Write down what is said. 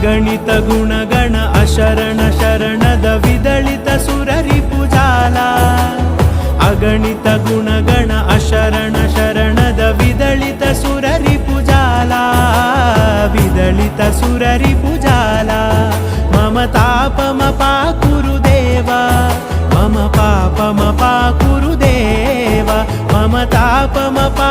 अगणित गुणगण अशरण शरणद विदलित सुररिपुजाला अगणित गुणगण अशरण शरणद विदलित सुररिपुजाला विदलित सुररिपुजाला मम तापमपा कुरुदेवा मम पापमपा कुरुदेवा मम तापमपा